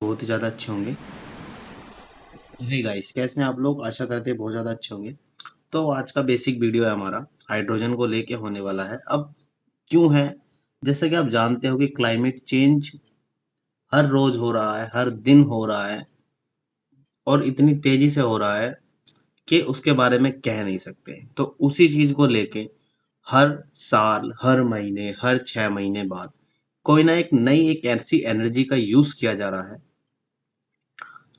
बहुत ही ज़्यादा अच्छे होंगे। हे गाइस, कैसे हैं आप लोग? आशा करते हैं बहुत ज़्यादा अच्छे होंगे। तो आज का बेसिक वीडियो है हमारा हाइड्रोजन को लेके होने वाला है। अब क्यों है, जैसे कि आप जानते हो कि क्लाइमेट चेंज हर रोज हो रहा है, हर दिन हो रहा है और इतनी तेजी से हो रहा है कि उसके बारे में कह नहीं सकते। तो उसी चीज को लेके हर साल, हर महीने, हर 6 महीने बाद कोई ना एक नई एक ऐसी एनर्जी का यूज किया जा रहा है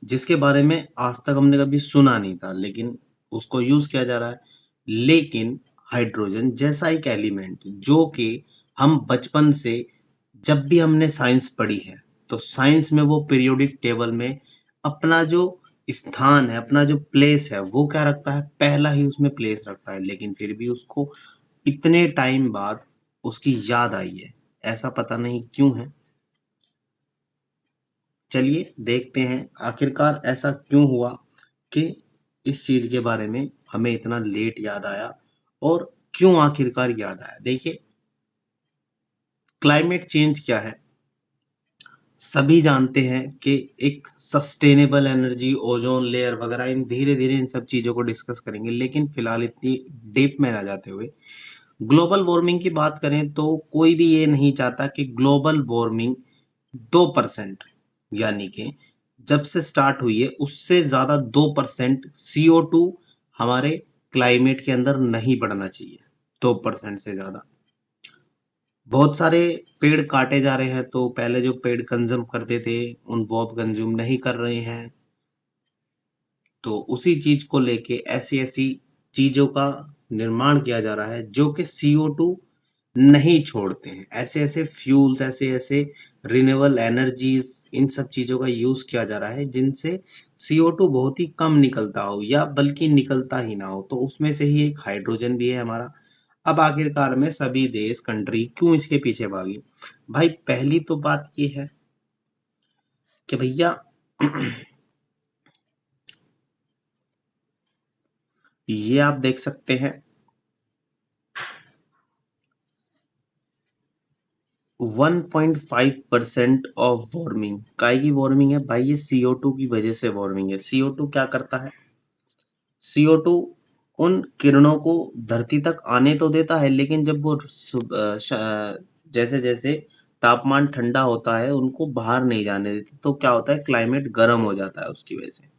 जिसके बारे में आज तक हमने कभी सुना नहीं था, लेकिन उसको यूज किया जा रहा है। लेकिन हाइड्रोजन जैसा एक एलिमेंट जो कि हम बचपन से, जब भी हमने साइंस पढ़ी है, तो साइंस में वो पीरियोडिक टेबल में अपना जो स्थान है, अपना जो प्लेस है, वो क्या रखता है, पहला ही उसमें प्लेस रखता है। लेकिन फिर भी उसको इतने टाइम बाद उसकी याद आई है, ऐसा पता नहीं क्यों है। चलिए देखते हैं आखिरकार ऐसा क्यों हुआ कि इस चीज के बारे में हमें इतना लेट याद आया और क्यों आखिरकार याद आया। देखिए, क्लाइमेट चेंज क्या है, सभी जानते हैं कि एक सस्टेनेबल एनर्जी, ओजोन लेयर वगैरह, इन धीरे धीरे इन सब चीजों को डिस्कस करेंगे। लेकिन फिलहाल इतनी डीप में ना जाते हुए ग्लोबल वार्मिंग की बात करें तो कोई भी ये नहीं चाहता कि ग्लोबल वार्मिंग 2%, यानी कि जब से स्टार्ट हुई है उससे ज्यादा 2% CO2 हमारे क्लाइमेट के अंदर नहीं बढ़ना चाहिए। 2% से ज्यादा। बहुत सारे पेड़ काटे जा रहे हैं, तो पहले जो पेड़ कंज्यूम करते थे वो अब कंज्यूम नहीं कर रहे हैं। तो उसी चीज को लेके ऐसी ऐसी चीजों का निर्माण किया जा रहा है जो कि CO2 नहीं छोड़ते हैं। ऐसे ऐसे फ्यूल्स, ऐसे ऐसे रिन्यूएबल एनर्जीज, इन सब चीजों का यूज किया जा रहा है जिनसे CO2 बहुत ही कम निकलता हो या बल्कि निकलता ही ना हो। तो उसमें से ही एक हाइड्रोजन भी है हमारा। अब आखिरकार में सभी देश, कंट्री क्यों इसके पीछे भागी? भाई, पहली तो बात ये है कि भैया ये आप देख सकते हैं 1.5% ऑफ वार्मिंग, काय की वार्मिंग है भाई? ये CO2 की वजह से वार्मिंग है। CO2 क्या करता है? CO2 उन किरणों को धरती तक आने तो देता है, लेकिन जब वो जैसे जैसे तापमान ठंडा होता है उनको बाहर नहीं जाने देते, तो क्या होता है, क्लाइमेट गर्म हो जाता है उसकी वजह से।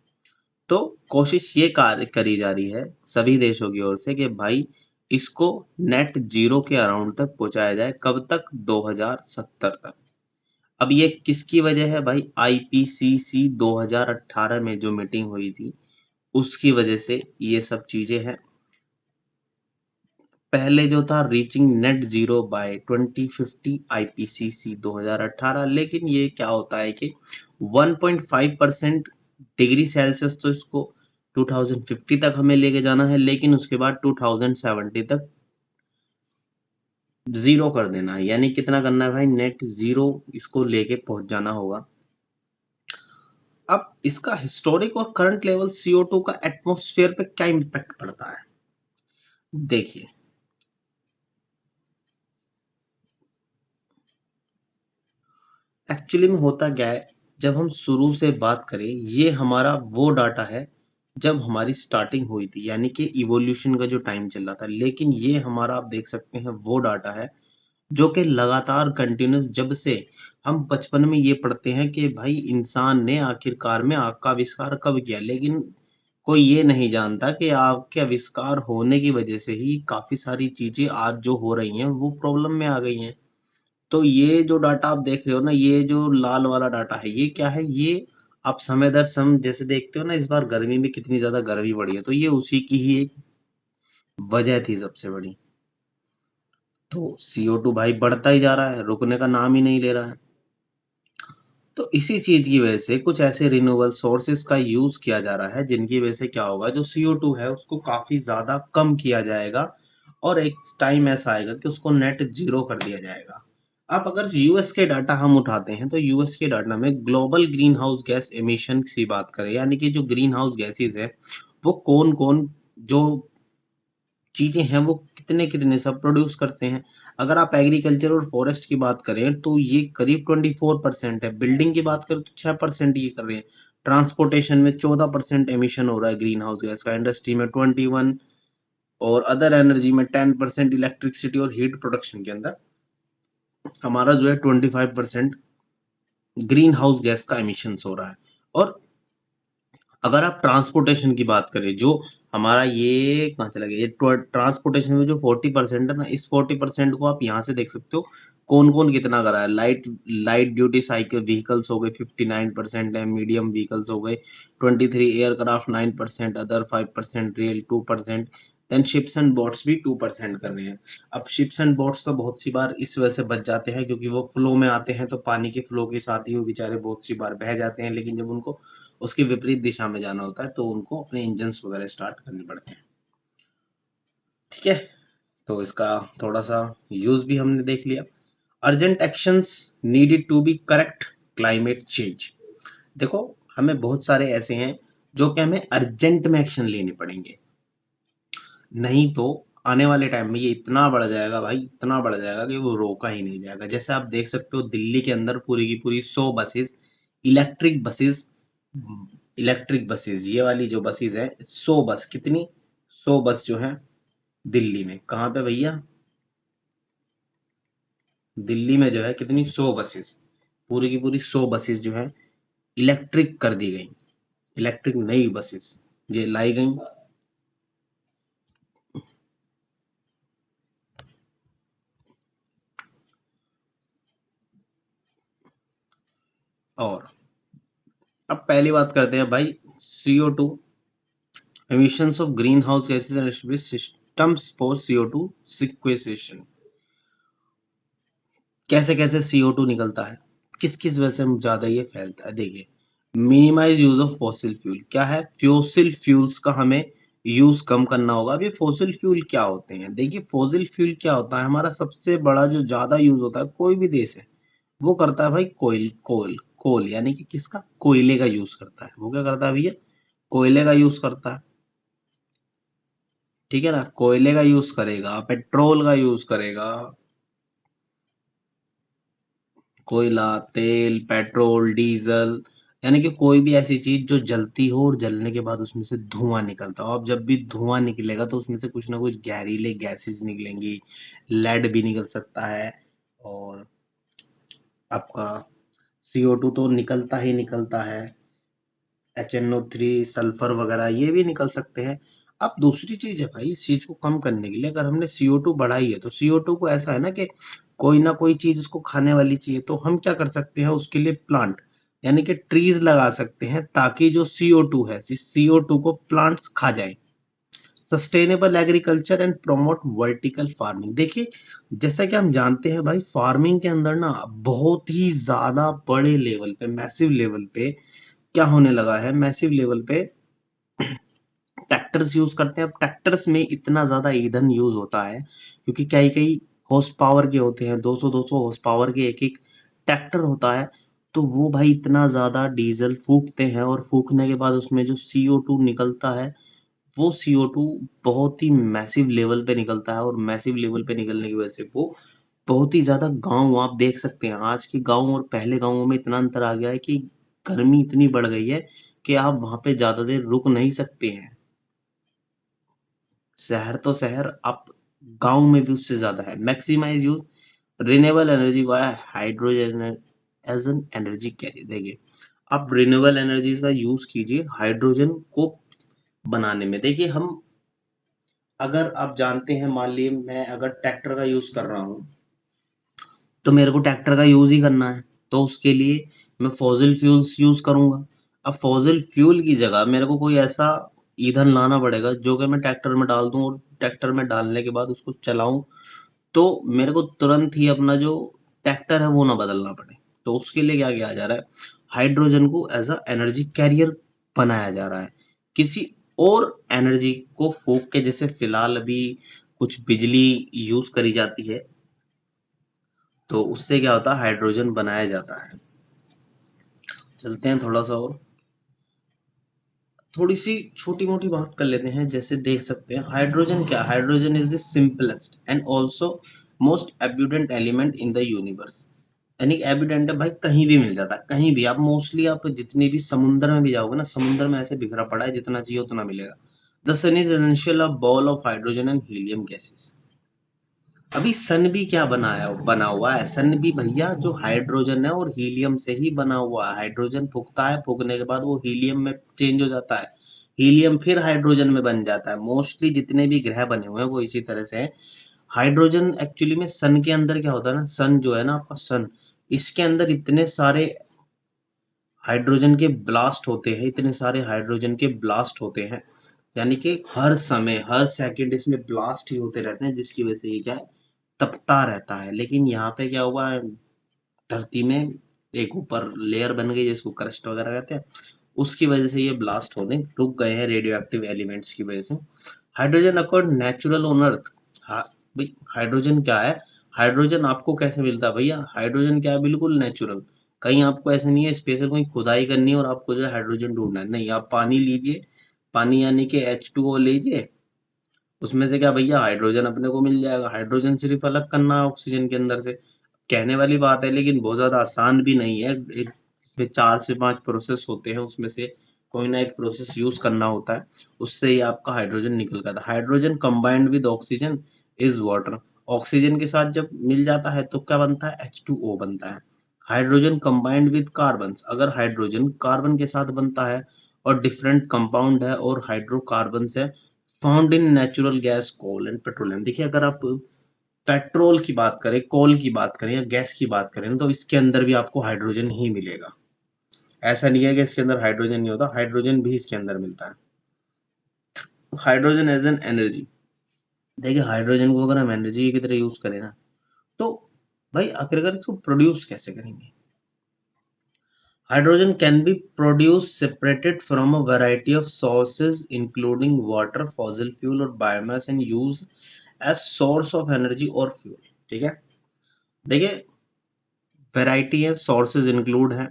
तो कोशिश ये कार्य करी जा रही है सभी देशों की ओर से कि भाई इसको नेट जीरो के अराउंड तक पहुंचाया जाए। कब तक? 2070 तक। अब ये किसकी वजह है भाई? IPCC 2018 में जो मीटिंग हुई थी उसकी वजह से ये सब चीजें हैं। पहले जो था reaching net zero by 2050, IPCC 2018, लेकिन ये क्या होता है कि 1.5% डिग्री सेल्सियस तो इसको 2050 तक हमें लेके जाना है, लेकिन उसके बाद 2070 तक जीरो कर देना है। यानी कितना करना है भाई? नेट जीरो इसको लेके पहुंच जाना होगा। अब इसका हिस्टोरिक और करंट लेवल CO2 का एटमॉस्फेयर पे क्या इम्पैक्ट पड़ता है, देखिए। एक्चुअली में होता क्या है, जब हम शुरू से बात करें, ये हमारा वो डाटा है जब हमारी स्टार्टिंग हुई थी, यानी कि इवोल्यूशन का जो टाइम चल रहा था। लेकिन ये हमारा, आप देख सकते हैं, वो डाटा है जो कि लगातार कंटिन्यूस, जब से हम बचपन में ये पढ़ते हैं कि भाई इंसान ने आखिरकार में आग का आविष्कार कब किया, लेकिन कोई ये नहीं जानता कि आग के आविष्कार होने की वजह से ही काफी सारी चीजें आज जो हो रही हैं वो प्रॉब्लम में आ गई हैं। तो ये जो डाटा आप देख रहे हो ना, ये जो लाल वाला डाटा है, ये क्या है? ये आप समय दर समय जैसे देखते हो ना, इस बार गर्मी में कितनी ज्यादा गर्मी बढ़ी है, तो ये उसी की ही एक वजह थी सबसे बड़ी। तो CO2 भाई बढ़ता ही जा रहा है, रुकने का नाम ही नहीं ले रहा है। तो इसी चीज की वजह से कुछ ऐसे रिन्यूएबल सोर्सेस का यूज किया जा रहा है जिनकी वजह से क्या होगा, जो CO2 है उसको काफी ज्यादा कम किया जाएगा और एक टाइम ऐसा आएगा कि उसको नेट जीरो कर दिया जाएगा। अब अगर यूएस के डाटा हम उठाते हैं, तो यूएस के डाटा में global green house gas emission की बात करें, यानी कि जो ग्रीन हाउस गैसेज है वो कौन कौन जो चीजें हैं वो कितने कितने सब प्रोड्यूस करते हैं। अगर आप एग्रीकल्चर और फॉरेस्ट की बात करें तो ये करीब 24% है। बिल्डिंग की बात करें तो 6% ये कर रहे हैं। ट्रांसपोर्टेशन में 14% एमिशन हो रहा है ग्रीन हाउस गैस का, इंडस्ट्री में 21, और अदर एनर्जी में 10%, इलेक्ट्रिसिटी और हीट प्रोडक्शन के अंदर हमारा जो है 25% ग्रीन हाउस गैस का एमिशन हो रहा है। और अगर आप ट्रांसपोर्टेशन की बात करें, जो हमारा ये कहाँ चला गया, ये ट्रांसपोर्टेशन में जो 40% है ना, इस 40% को आप यहाँ से देख सकते हो कौन कौन कितना करा है। Light light duty cycle vehicles हो गए 59% है, मीडियम व्हीकल्स हो गए 23, aircraft 9%, other 5%, rail 2%, then ships and boats भी 2% कर रहे हैं। अब शिप्स एंड बोट्स तो बहुत सी बार इस वजह से बच जाते हैं क्योंकि वो फ्लो में आते हैं, तो पानी के फ्लो के साथ ही वो बेचारे बहुत सी बार बह जाते हैं, लेकिन जब उनको उसकी विपरीत दिशा में जाना होता है तो उनको अपने इंजन्स वगैरह स्टार्ट करने पड़ते हैं। ठीक है, तो इसका थोड़ा सा यूज भी हमने देख लिया। Urgent actions needed to be correct climate change. देखो, हमें बहुत सारे ऐसे हैं जो कि हमें अर्जेंट में एक्शन लेने पड़ेंगे, नहीं तो आने वाले टाइम में ये इतना बढ़ जाएगा भाई, इतना बढ़ जाएगा कि वो रोका ही नहीं जाएगा। जैसे आप देख सकते हो दिल्ली के अंदर पूरी की पूरी 100 बसेस इलेक्ट्रिक बसेस, ये वाली जो बसेस है, 100 बस, कितनी, 100 बस जो है दिल्ली में, कहाँ पे भैया, दिल्ली में जो है कितनी, 100 बसेस, पूरी की पूरी 100 बसेस जो है इलेक्ट्रिक कर दी गई। इलेक्ट्रिक नई बसेस ये लाई गई। और अब पहली बात करते हैं भाई, CO2 emissions of greenhouse gases and establish systems for CO2 sequestration। कैसे कैसे CO2 निकलता है, किस किस वजह से ज्यादा ये फैलता है। देखिए, minimize use of fossil fuel, क्या है, फॉसिल फ्यूल्स का हमें यूज कम करना होगा। अभी फॉसिल फ्यूल क्या होते हैं, देखिए फॉसिल फ्यूल क्या होता है, हमारा सबसे बड़ा जो ज्यादा यूज होता है कोई भी देश है वो करता है भाई, कोल यानी कि किसका, कोयले का यूज करता है। वो क्या करता है भैया, कोयले का यूज करता है। ठीक है ना, कोयले का यूज करेगा, पेट्रोल का यूज करेगा, कोयला, तेल, पेट्रोल, डीजल, यानी कि कोई भी ऐसी चीज जो जलती हो और जलने के बाद उसमें से धुआं निकलता हो। अब जब भी धुआं निकलेगा तो उसमें से कुछ ना कुछ जहरीले गैसेस निकलेंगी, लेड भी निकल सकता है, और आपका CO2 तो निकलता ही निकलता है, HNO3, सल्फर वगैरह ये भी निकल सकते हैं। अब दूसरी चीज है भाई, इस चीज को कम करने के लिए अगर हमने CO2 बढ़ाई है तो CO2 को ऐसा है ना कि कोई ना कोई चीज उसको खाने वाली चाहिए, तो हम क्या कर सकते हैं उसके लिए, प्लांट यानी कि ट्रीज लगा सकते हैं ताकि जो CO2 है, इस CO2 को प्लांट्स खा जाए। Sustainable agriculture and promote vertical farming. देखिए, जैसा कि हम जानते हैं भाई, फार्मिंग के अंदर ना बहुत ही ज्यादा बड़े लेवल पे, मैसिव लेवल पे क्या होने लगा है, मैसिव लेवल पे ट्रैक्टर्स यूज करते हैं। अब ट्रैक्टर्स में इतना ज्यादा ईंधन यूज होता है क्योंकि कई कई हॉर्स पावर के होते हैं, 200 हॉर्स पावर के एक एक ट्रैक्टर होता है, तो वो भाई इतना ज्यादा डीजल फूकते हैं, और फूकने के बाद उसमें जो CO2 निकलता है, वो CO2 बहुत ही मैसिव लेवल पे निकलता है, और मैसिव लेवल पे निकलने की वजह से वो बहुत ही ज्यादा, गांव आप देख सकते हैं, आज के गांव और पहले गांवों में इतना अंतर आ गया है कि गर्मी इतनी बढ़ गई है कि आप वहां पे ज्यादा देर रुक नहीं सकते हैं। शहर तो शहर, आप गांव में भी उससे ज्यादा है। Maximize use renewable energy via hydrogen as an energy carrier. देखिए, आप रिन्यूएबल एनर्जी का यूज कीजिए हाइड्रोजन को बनाने में। देखिए, हम, अगर आप जानते हैं, मान लीजिए मैं अगर ट्रैक्टर का यूज कर रहा हूँ तो मेरे को ट्रैक्टर का यूज ही करना है, तो उसके लिए मैं फॉसिल फ्यूल्स यूज करूंगा। अब फॉसिल फ्यूल की जगह मेरे को कोई ऐसा ईंधन लाना पड़ेगा जो कि मैं ट्रैक्टर में डाल दूं, और ट्रैक्टर में डालने के बाद उसको चलाऊं, तो मेरे को तुरंत ही अपना जो ट्रैक्टर है वो ना बदलना पड़े। तो उसके लिए क्या किया जा रहा है, हाइड्रोजन को एज अ एनर्जी कैरियर बनाया जा रहा है, किसी और एनर्जी को फूक के। जैसे फिलहाल अभी कुछ बिजली यूज करी जाती है, तो उससे क्या होता है, हाइड्रोजन बनाया जाता है। चलते हैं थोड़ा सा और, थोड़ी सी छोटी मोटी बात कर लेते हैं। जैसे देख सकते हैं, हाइड्रोजन क्या, hydrogen is the simplest and also most abundant element in the universe, यानी एबिडेंट है भाई, कहीं भी मिल जाता है, कहीं भी। आप मोस्टली आप जितने भी समुद्र में भी जाओगे ना, समुद्र में ऐसे बिखरा पड़ा है, जितना चाहिए उतना मिलेगा। The sun is essential a ball of hydrogen and helium gases. अभी सन भी क्या बना हुआ है, सन भी भैया जो हाइड्रोजन है और हीलियम से ही बना हुआ है। हाइड्रोजन फूकता है, फूकने के बाद वो हीलियम में चेंज हो जाता है, हीलियम फिर हाइड्रोजन में बन जाता है। मोस्टली जितने भी ग्रह बने हुए हैं वो इसी तरह से है। हाइड्रोजन एक्चुअली में सन के अंदर क्या होता है ना, सन जो है ना आपका सन, इसके अंदर इतने सारे हाइड्रोजन के ब्लास्ट होते हैं, इतने सारे हाइड्रोजन के ब्लास्ट होते हैं, यानी कि हर समय हर सेकंड इसमें ब्लास्ट ही होते रहते हैं, जिसकी वजह से ये क्या है, तपता रहता है। लेकिन यहाँ पे क्या हुआ है, धरती में एक ऊपर लेयर बन गई जिसको क्रस्ट वगैरह कहते हैं, उसकी वजह से ये ब्लास्ट होने रुक गए हैं, रेडियो एक्टिव एलिमेंट्स की वजह से। Hydrogen accord natural on earth. हाँ भाई, हाइड्रोजन क्या है, हाइड्रोजन आपको कैसे मिलता है भैया, हाइड्रोजन क्या है, बिल्कुल नेचुरल। कहीं आपको ऐसा नहीं है स्पेशल कोई खुदाई करनी है और आपको जो है हाइड्रोजन ढूंढना है, नहीं। आप पानी लीजिए, पानी यानी कि H2O लीजिए, उसमें से क्या भैया हाइड्रोजन अपने को मिल जाएगा। हाइड्रोजन सिर्फ अलग करना है ऑक्सीजन के अंदर से। कहने वाली बात है लेकिन बहुत ज्यादा आसान भी नहीं है। इसमें 4 से 5 प्रोसेस होते हैं, उसमें से कोई ना एक प्रोसेस यूज करना होता है, उससे ही आपका हाइड्रोजन निकल जाता है। Hydrogen combined with oxygen is water. Oxygen के साथ जब मिल जाता है तो क्या बनता है, H2O बनता है। हाइड्रोजन कंबाइंड विद कार्बन, अगर हाइड्रोजन कार्बन के साथ बनता है और डिफरेंट कंपाउंड है और हाइड्रोकार्बन है, found in natural gas, coal and petroleum. देखिए अगर आप पेट्रोल की बात करें, कोल की बात करें या गैस की बात करें तो इसके अंदर भी आपको हाइड्रोजन ही मिलेगा। ऐसा नहीं है कि इसके अंदर हाइड्रोजन नहीं होता, हाइड्रोजन भी इसके अंदर मिलता है। हाइड्रोजन एज एन एनर्जी, देखिए हाइड्रोजन को अगर हम एनर्जी की तरह यूज करें ना, तो भाई आखिरकार इसको प्रोड्यूस कैसे करेंगे। Hydrogen can be produce separated from a variety of sources including water, fossil fuel और biomass and use as source of energy और फ्यूल। ठीक है, देखिए वैरायटी है, सोर्सेज इंक्लूड है,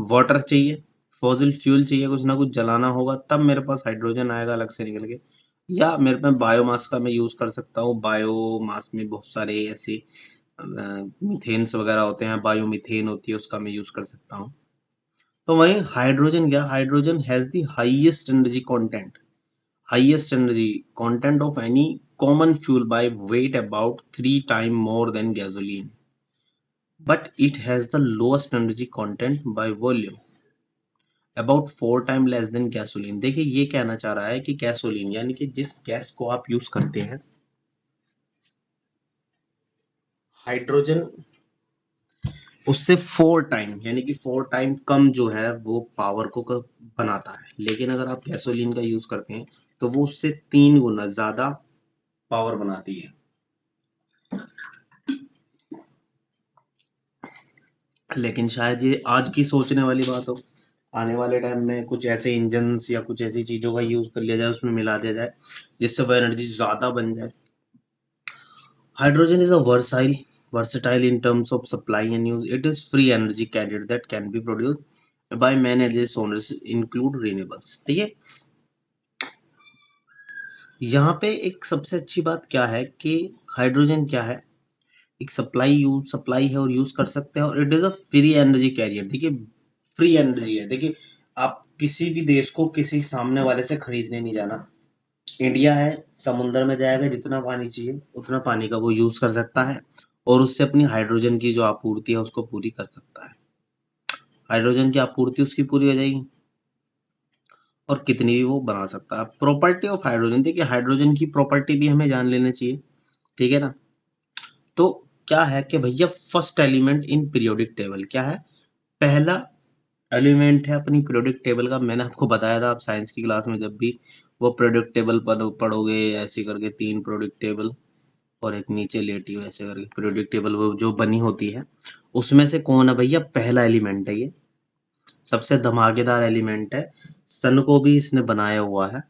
वाटर चाहिए, फॉसिल फ्यूल चाहिए, कुछ ना कुछ जलाना होगा तब मेरे पास हाइड्रोजन आएगा अलग से निकल के, या मेरे पास बायोमास का मैं यूज कर सकता हूँ। बायोमास में बहुत सारे ऐसे मीथेन्स वगैरह होते हैं, बायोमीथेन होती है, उसका मैं यूज कर सकता हूँ। तो वही हाइड्रोजन क्या, hydrogen has the highest energy content of any common fuel by weight, about 3 times more than gasoline, but it has the lowest energy content by volume, about 4 times less than gasoline। देखिए ये कहना चाह रहा है कि gasoline यानी कि जिस गैस को आप यूज करते हैं, हाइड्रोजन उससे 4 टाइम यानी कि 4 टाइम कम जो है वो पावर को बनाता है। लेकिन अगर आप गैसोलीन का यूज करते हैं तो वो उससे 3 गुना ज्यादा पावर बनाती है। लेकिन शायद ये आज की सोचने वाली बात हो, आने वाले टाइम में कुछ ऐसे इंजन्स या कुछ ऐसी चीजों का यूज कर लिया जाए, उसमें मिला दिया जाए जिससे वो एनर्जी ज्यादा बन जाए। Hydrogen is a versatile in terms of supply and use. It is free energy carrier that can be produced by many energy sources include renewables। देखिए यहाँ पे एक सबसे अच्छी बात क्या है कि हाइड्रोजन क्या है, एक सप्लाई है और यूज कर सकते हैं, और it is a free energy carrier. देखिए फ्री एनर्जी है, देखिए आप किसी भी देश को किसी सामने वाले से खरीदने नहीं जाना। इंडिया है, समुद्र में जाएगा, जितना पानी चाहिए उतना पानी का वो यूज कर सकता है और उससे अपनी हाइड्रोजन की जो आपूर्ति है उसको पूरी कर सकता है। हाइड्रोजन की आपूर्ति उसकी पूरी हो जाएगी और कितनी भी वो बना सकता है। प्रॉपर्टी ऑफ हाइड्रोजन, देखिए हाइड्रोजन की प्रॉपर्टी भी हमें जान लेना चाहिए, ठीक है ना। तो क्या है कि भैया first element in periodic table क्या है, पहला एलिमेंट है अपनी पीरियोडिक टेबल का। मैंने आपको बताया था, आप साइंस की क्लास में जब भी वो पीरियोडिक टेबल पढ़ोगे ऐसे करके 3 पीरियोडिक टेबल और एक नीचे लेटी हुई ऐसे करके पीरियोडिक टेबल वो जो बनी होती है, उसमें से कौन है भैया, पहला एलिमेंट है ये, सबसे धमाकेदार एलिमेंट है, सन को भी इसने बनाया हुआ है।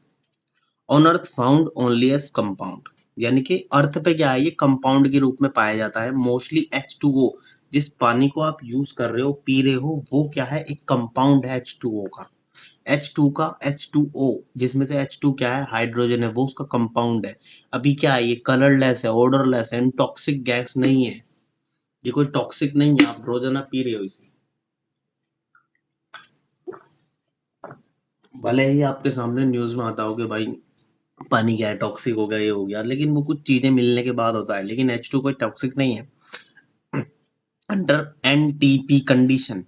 On earth found only as compound, यानी कि अर्थ पे क्या है, ये कंपाउंड के रूप में पाया जाता है मोस्टली। H2O, जिस पानी को आप यूज कर रहे हो पी रहे हो वो क्या है, एक कंपाउंड है H2O का। H2 का H2O, जिसमें से H2 क्या है, हाइड्रोजन है, वो उसका कंपाउंड है। अभी क्या है, ये कलरलेस है, ओडरलेस है, टॉक्सिक गैस नहीं है, ये कोई टॉक्सिक नहीं है, आप रोजाना पी रहे हो इसे, भले ही आपके सामने न्यूज में आता हो कि भाई पानी क्या है, टॉक्सिक हो गया, ये हो गया, लेकिन वो कुछ चीजें मिलने के बाद होता है, लेकिन H2 कोई टॉक्सिक नहीं है। Under NTP condition,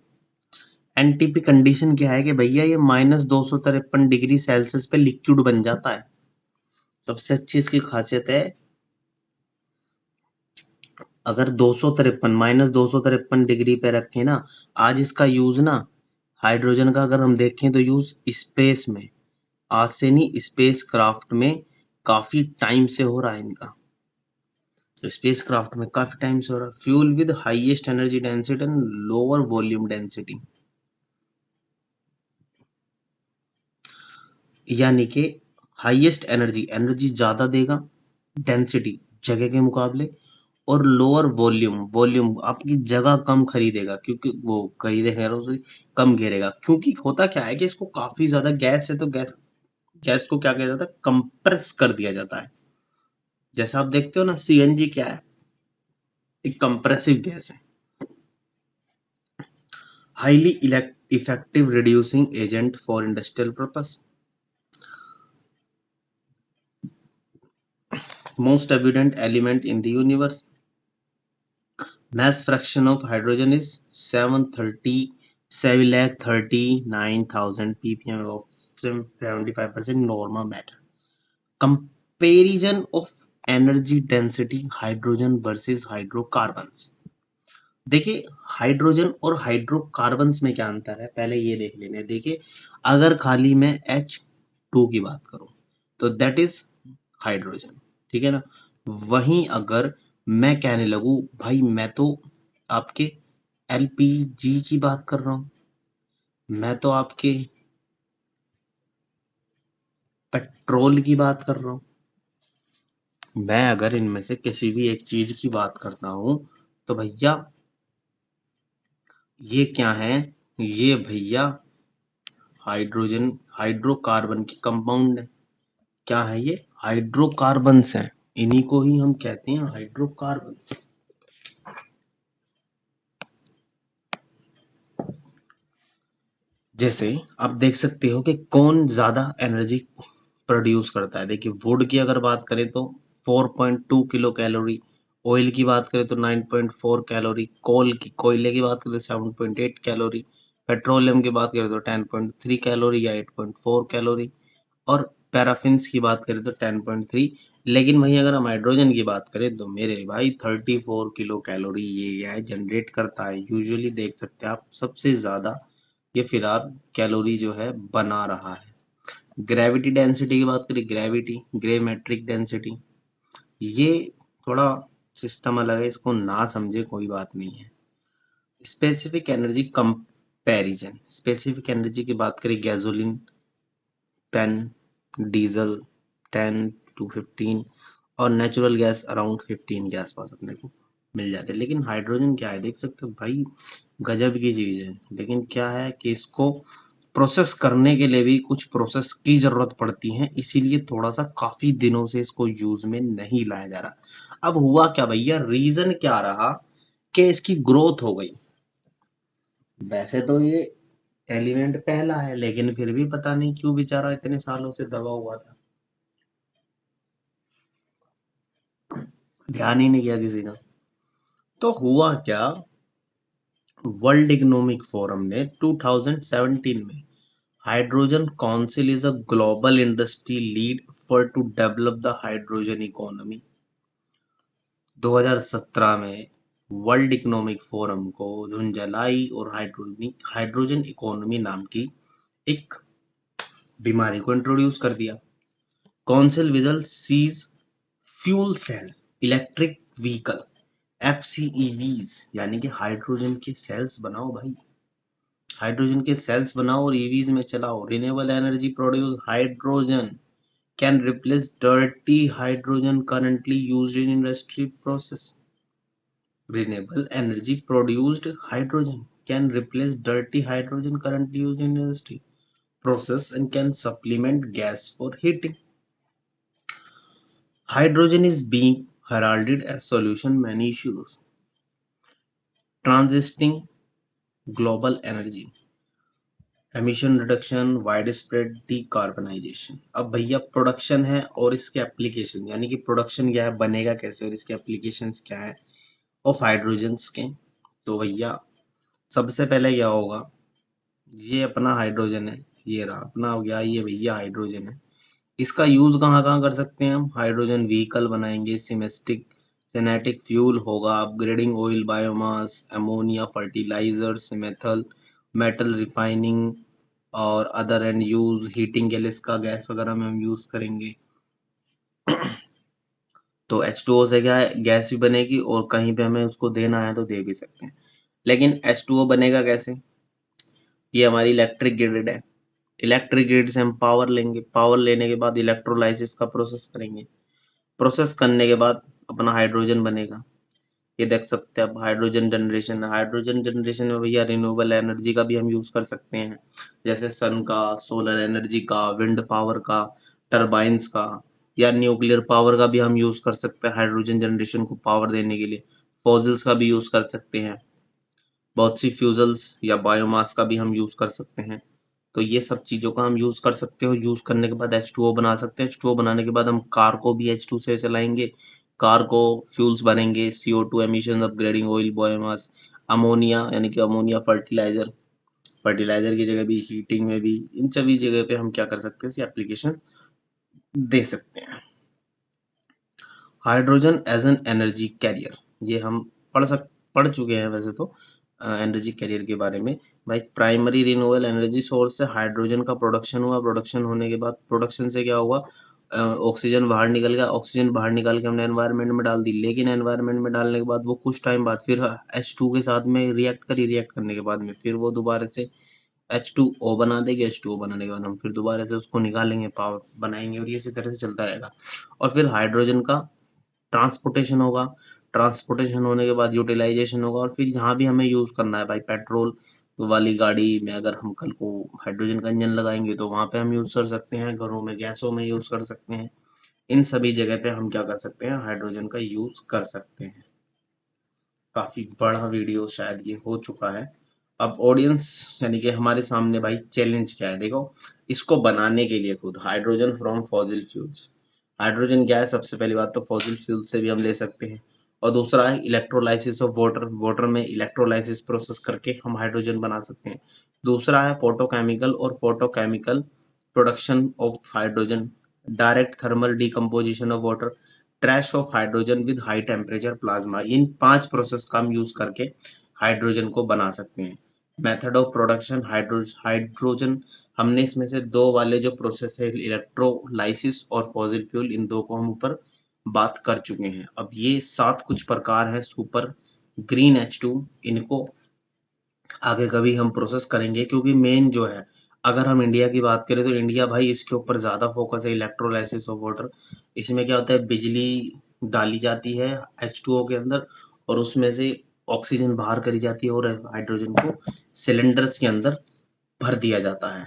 NTP condition क्या है कि भैया ये -253 डिग्री सेल्सियस पे लिक्विड बन जाता है। सबसे अच्छी इसकी खासियत है, अगर 253 -253 पे रखें ना, आज इसका यूज ना, हाइड्रोजन का अगर हम देखें तो यूज स्पेस में, आज से नहीं, स्पेस क्राफ्ट में काफी टाइम से हो रहा है इनका, तो स्पेस क्राफ्ट में काफी टाइम से हो रहा है। Fuel with highest energy density and lower volume density, यानी कि हाईएस्ट एनर्जी, एनर्जी ज्यादा देगा, डेंसिटी जगह के मुकाबले, और लोअर वॉल्यूम, वॉल्यूम आपकी जगह कम खरीदेगा, क्योंकि वो खरीदेगा, कम घेरेगा, क्योंकि होता क्या है कि इसको काफी ज्यादा गैस है, तो गैस, गैस को क्या किया जाता है, कंप्रेस कर दिया जाता है। जैसा आप देखते हो ना, सीएनजी क्या है, एक कंप्रेसिव गैस है, highly effective reducing agent for industrial purpose, most abundant element in the universe. Mass fraction of hydrogen is 739,000 ppm of 75% normal matter. Comparison of energy density hydrogen versus hydrocarbons. देखिए, hydrogen और hydrocarbons में क्या अंतर है, पहले ये देख लेने। देखिए, अगर खाली मैं H2 की बात करूं तो दैट इज हाइड्रोजन, ठीक है ना। वहीं अगर मैं कहने लगूं भाई मैं तो आपके एलपीजी की बात कर रहा हूं, मैं तो आपके पेट्रोल की बात कर रहा हूं, मैं अगर इनमें से किसी भी एक चीज की बात करता हूं, तो भैया ये क्या है, ये भैया हाइड्रोजन, हाइड्रोकार्बन की कंपाउंड है। क्या है ये, हाइड्रोकार्बन्स हैं, इन्हीं को ही हम कहते हैं हाइड्रोकार्बन। जैसे आप देख सकते हो कि कौन ज्यादा एनर्जी प्रोड्यूस करता है। देखिए, वुड की अगर बात करें तो 4.2 किलो कैलोरी, ऑयल की बात करें तो 9.4 कैलोरी, कोयले की बात करें तो 7.8 कैलोरी, पेट्रोलियम की बात करें तो 10.3 कैलोरी या 8.4 कैलोरी, और पैराफिन्स की बात करें तो 10.3। लेकिन वहीं अगर हम हाइड्रोजन की बात करें तो मेरे भाई 34 किलो कैलोरी ये है जनरेट करता है। यूजुअली देख सकते हैं आप, सबसे ज्यादा ये फिर आप कैलोरी जो है बना रहा है। ग्रेविटी डेंसिटी की बात करें, ग्रेविटी ग्रेमेट्रिक डेंसिटी, ये थोड़ा सिस्टम अलग है, इसको ना समझे कोई बात नहीं है। Specific energy comparison, specific energy की बात करें, गैसोलीन 10, डीजल 10 to 15, और नेचुरल गैस अराउंड 15 के आसपास अपने को मिल जाते हैं। लेकिन हाइड्रोजन क्या है, देख सकते हो भाई, गजब की चीज है, लेकिन क्या है कि इसको प्रोसेस करने के लिए भी कुछ प्रोसेस की जरूरत पड़ती है, इसीलिए थोड़ा सा काफी दिनों से इसको यूज में नहीं लाया जा रहा। अब हुआ क्या भैया, रीजन क्या रहा कि इसकी ग्रोथ हो गई। वैसे तो ये एलिमेंट पहला है, लेकिन फिर भी पता नहीं क्यों बेचारा इतने सालों से दबा हुआ था, ध्यान ही नहीं किया किसी का। तो हुआ क्या, वर्ल्ड इकोनॉमिक फोरम ने 2017 में, hydrogen council is a global industry lead for to develop the hydrogen economy, 2017 में वर्ल्ड इकोनॉमिक फोरम को झुंझलाई और हाइड्रोजन इकोनॉमी नाम की एक बीमारी को इंट्रोड्यूस कर दिया। काउंसिल विजल सीज fuel cell electric vehicle, FCEVs, यानी कि हाइड्रोजन के सेल्स बनाओ भाई, हाइड्रोजन के सेल्स बनाओ और ईवीज में चलाओ। Renewable energy produce hydrogen can replace dirty hydrogen currently used in industry process. Renewable energy produced hydrogen can replace dirty hydrogen currently used in industry. process and can supplement gas for heating. Hydrogen is being heralded as solution many issues. Transiting global energy, emission reduction, wide spread decarbonisation. अब भैया production है और इसके application, यानी कि production क्या है, बनेगा कैसे और इसके एप्लीकेशंस क्या है ऑफ हाइड्रोजन्स के। तो भैया सबसे पहले क्या होगा, ये अपना हाइड्रोजन है, ये रहा अपना हो गया, ये भैया हाइड्रोजन है। इसका यूज कहाँ कहाँ कर सकते हैं हम, हाइड्रोजन व्हीकल बनाएंगे, सिनेटिक फ्यूल होगा, upgrading oil, biomass, ammonia, fertilisers, metal refining और अदर एंड यूज, हीटिंग के लिए इसका गैस वगैरह में हम यूज करेंगे। तो H2O से क्या है, गैस भी बनेगी और कहीं पे हमें उसको देना है तो दे भी सकते हैं। लेकिन H2O बनेगा कैसे, ये हमारी इलेक्ट्रिक ग्रिड है, इलेक्ट्रिक ग्रिड से हम पावर लेंगे, पावर लेने के बाद इलेक्ट्रोलाइसिस का प्रोसेस करेंगे, प्रोसेस करने के बाद अपना हाइड्रोजन बनेगा। ये देख सकते हैं आप, हाइड्रोजन जनरेशन, हाइड्रोजन जनरेशन में भैया रिन्यूएबल एनर्जी का भी हम यूज कर सकते हैं, जैसे सन का, सोलर एनर्जी का, विंड पावर का, टरबाइंस का, या न्यूक्लियर पावर का भी हम यूज कर सकते हैं हाइड्रोजन जनरेशन को पावर देने के लिए। फॉसिल्स का भी यूज कर सकते हैं, बहुत सी फ्यूजल्स या बायोमास का भी हम यूज कर सकते हैं। तो ये सब चीजों का हम यूज कर सकते हो, यूज करने के बाद H2O बना सकते हैं। H2O बनाने के बाद हम कार को भी H2 से चलाएंगे, कार को फ्यूल्स बनेंगे, CO2 emission, upgrading oil, biomass, ammonia यानी कि अमोनिया फर्टिलाइजर, फर्टिलाइजर की जगह भी हीटिंग में भी, इन सभी जगह पे हम क्या कर सकते हैं, एप्लीकेशन दे सकते हैं। Hydrogen as an energy carrier, ये हम पढ़ चुके हैं वैसे तो एनर्जी कैरियर के बारे में। भाई प्राइमरी रिन्यूएबल एनर्जी सोर्स से हाइड्रोजन का प्रोडक्शन हुआ, प्रोडक्शन होने के बाद प्रोडक्शन से क्या हुआ, ऑक्सीजन बाहर निकल गया, ऑक्सीजन बाहर निकाल के हमने एनवायरनमेंट में डाल दी। लेकिन एनवायरनमेंट में डालने के बाद वो कुछ टाइम बाद फिर H2 के साथ में रिएक्ट करी, रिएक्ट करने के बाद में फिर वो दोबारा से H2O बना देगी। H2O बनाने के बाद हम फिर दोबारा से उसको निकालेंगे, पावर बनाएंगे, और ये इसी तरह से चलता रहेगा। और फिर हाइड्रोजन का ट्रांसपोर्टेशन होगा, ट्रांसपोर्टेशन होने के बाद यूटिलाइजेशन होगा, और फिर यहाँ भी हमें यूज करना है भाई, पेट्रोल वाली गाड़ी में अगर हम कल को हाइड्रोजन का इंजन लगाएंगे तो वहां पे हम यूज कर सकते हैं, घरों में गैसों में यूज कर सकते हैं, इन सभी जगह पे हम क्या कर सकते हैं, हाइड्रोजन का यूज कर सकते हैं। काफी बड़ा वीडियो शायद ये हो चुका है। अब ऑडियंस यानी कि हमारे सामने भाई चैलेंज क्या है, देखो इसको बनाने के लिए खुद hydrogen from fossil fuels, hydrogen क्या है, सबसे पहली बात तो फॉसिल फ्यूल से भी हम ले सकते हैं, और दूसरा है इलेक्ट्रोलाइसिस ऑफ वाटर, वाटर में इलेक्ट्रोलाइसिस प्रोसेस करके हम हाइड्रोजन बना सकते हैं। दूसरा है फोटोकेमिकल और photochemical production of hydrogen, direct thermal decomposition of water, trash of hydrogen with high temperature plasma. In 5 process का हम यूज करके हाइड्रोजन को बना सकते हैं। मेथड ऑफ प्रोडक्शन, हाइड्रोजन हमने इसमें से दो वाले जो प्रोसेस है, इलेक्ट्रोलाइसिस और फॉसिल फ्यूल, इन दो को हम ऊपर बात कर चुके हैं। अब ये 7 कुछ प्रकार है सुपर ग्रीन H2, इनको आगे कभी हम प्रोसेस करेंगे, क्योंकि मेन जो है, अगर हम इंडिया की बात करें तो इंडिया भाई इसके ऊपर ज्यादा फोकस है, इलेक्ट्रोलाइसिस ऑफ वाटर। इसमें क्या होता है, बिजली डाली जाती है H2O के अंदर और उसमें से ऑक्सीजन बाहर करी जाती है और हाइड्रोजन को सिलेंडर्स के अंदर भर दिया जाता है।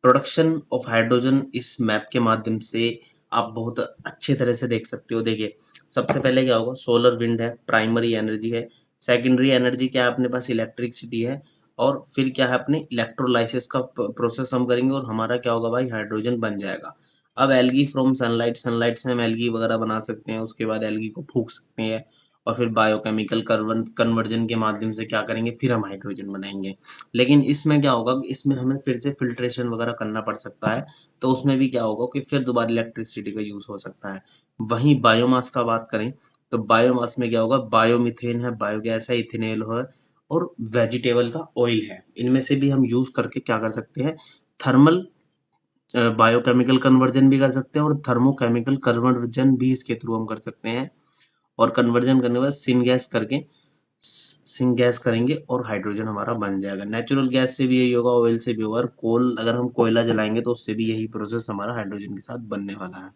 प्रोडक्शन ऑफ हाइड्रोजन इस मैप के माध्यम से आप बहुत अच्छे तरह से देख सकते हो। देखिए सबसे पहले क्या होगा, सोलर विंड है, प्राइमरी एनर्जी है, सेकेंडरी एनर्जी क्या है, अपने पास इलेक्ट्रिसिटी है, और फिर क्या है, अपने इलेक्ट्रोलाइसिस का प्रोसेस हम करेंगे और हमारा क्या होगा भाई, हाइड्रोजन बन जाएगा। अब एल्गी फ्रॉम सनलाइट, सनलाइट से हम एल्गी वगैरह बना सकते हैं, उसके बाद एल्गी को फूक सकते हैं, और फिर बायोकेमिकल कन्वर्जन के माध्यम से क्या करेंगे, फिर हम हाइड्रोजन बनाएंगे। लेकिन इसमें क्या होगा, इसमें हमें फिर से फिल्ट्रेशन वगैरह करना पड़ सकता है, तो उसमें भी क्या होगा कि फिर दोबारा इलेक्ट्रिसिटी का यूज हो सकता है। वहीं बायोमास का बात करें तो बायोमास में क्या होगा, बायोमीथेन है, बायोगैस है, इथेनॉल है, और वेजिटेबल का ऑयल है। इनमें से भी हम यूज करके क्या कर सकते हैं, थर्मल बायोकेमिकल कन्वर्जन भी कर सकते हैं, और थर्मोकेमिकल कन्वर्जन भी इसके थ्रू हम कर सकते हैं। और कन्वर्जन करने के बाद सिंग गैस करेंगे और हाइड्रोजन हमारा बन जाएगा। नेचुरल गैस से भी यही होगा, ऑयल से भी होगा, और कोल अगर हम कोयला जलाएंगे तो उससे भी यही प्रोसेस हमारा हाइड्रोजन के साथ बनने वाला है।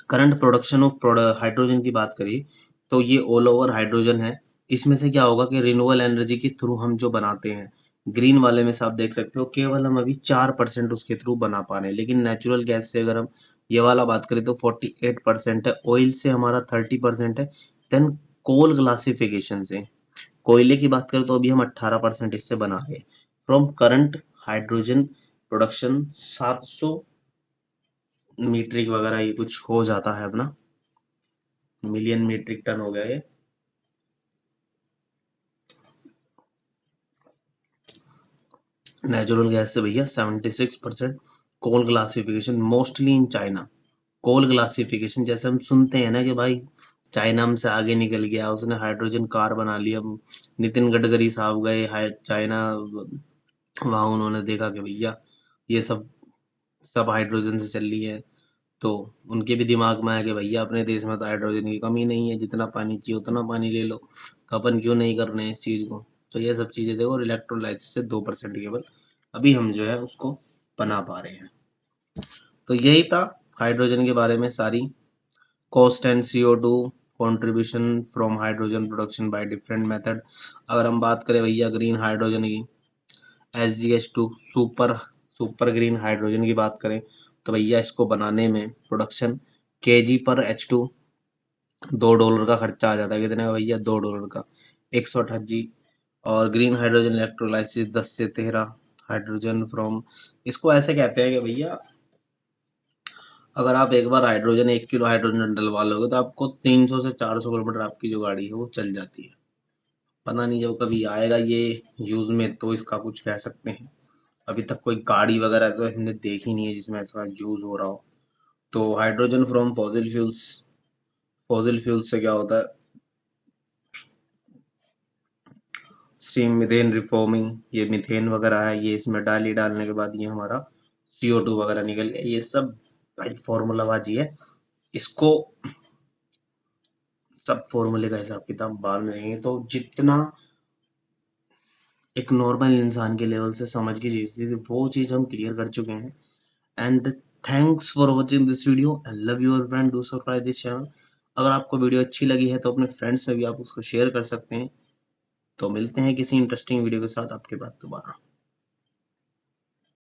करंट प्रोडक्शन ऑफ हाइड्रोजन की बात करिए तो ये ऑल ओवर हाइड्रोजन है। इसमें से क्या होगा कि रिन्यूएबल एनर्जी के थ्रू हम जो बनाते हैं, ग्रीन वाले में से आप देख सकते हो केवल हम अभी 4% उसके थ्रू बना पा रहे हैं, लेकिन नेचुरल गैस से अगर हम ये वाला बात करें तो 48% है, ऑयल से हमारा 30% है। देन कोल क्लासिफिकेशन से कोयले की बात करें तो अभी हम 18% इससे बना रहे हैं। From current hydrogen production 700 metric वगैरह ये कुछ हो जाता है अपना, मिलियन मीट्रिक टन हो गया ये। नेचुरल गैस से भैया 76%। Coal classification mostly in China. Coal classification जैसे हम सुनते हैं ना कि भाई चाइना हमसे आगे निकल गया, उसने हाइड्रोजन कार बना लिया। नितिन गडकरी साहब गए चाइना, वहां उन्होंने देखा कि भैया ये सब सब हाइड्रोजन से चल रही है, तो उनके भी दिमाग में आया कि भैया अपने देश में तो हाइड्रोजन की कमी नहीं है, जितना पानी चाहिए उतना पानी ले लो, तो अपन क्यों नहीं कर रहे हैं इस चीज को। तो ये सब चीजें देखो, और इलेक्ट्रोलाइसिस से 2% केवल अभी हम जो है उसको बना पा रहे हैं। तो यही था हाइड्रोजन के बारे में सारी cost and CO2 contribution from hydrogen production by different method. अगर हम बात करें भैया ग्रीन हाइड्रोजन की, SgH2 super super green hydrogen की बात करें तो भैया इसको बनाने में प्रोडक्शन kg/H2 $2 का खर्चा आ जाता है। कितने का भैया? $2 का, 128 G। और ग्रीन हाइड्रोजन इलेक्ट्रोलाइसिस 10 से 13 हाइड्रोजन फ्रॉम, इसको ऐसे कहते हैं कि भैया अगर आप एक बार हाइड्रोजन 1 किलो हाइड्रोजन डलवा लोगे तो आपको 300 से 400 किलोमीटर आपकी जो गाड़ी है वो चल जाती है। पता नहीं जब कभी आएगा ये यूज में तो इसका कुछ कह सकते हैं। अभी तक कोई गाड़ी वगैरह तो हमने देखी नहीं है जिसमें ऐसा यूज हो रहा हो। तो हाइड्रोजन फ्रॉम फॉसिल फ्यूल्स से क्या होता है, स्टीम मिथेन रिफॉर्मिंग, ये मिथेन वगैरह है, ये इसमें डालने के बाद ये हमारा CO2 वगैरह निकल गया। ये सब भाई फॉर्मूला बाजी है, इसको सब फॉर्मूले का हिसाब किताब बाद में देंगे। तो जितना एक नॉर्मल इंसान के लेवल से समझ की चीज थी वो चीज हम क्लियर कर चुके हैं। And thanks for watching this video and love your friend, do subscribe this channel. अगर आपको वीडियो अच्छी लगी है तो अपने फ्रेंड्स में भी आप उसको शेयर कर सकते हैं। तो मिलते हैं किसी इंटरेस्टिंग वीडियो के साथ आपके पास दोबारा।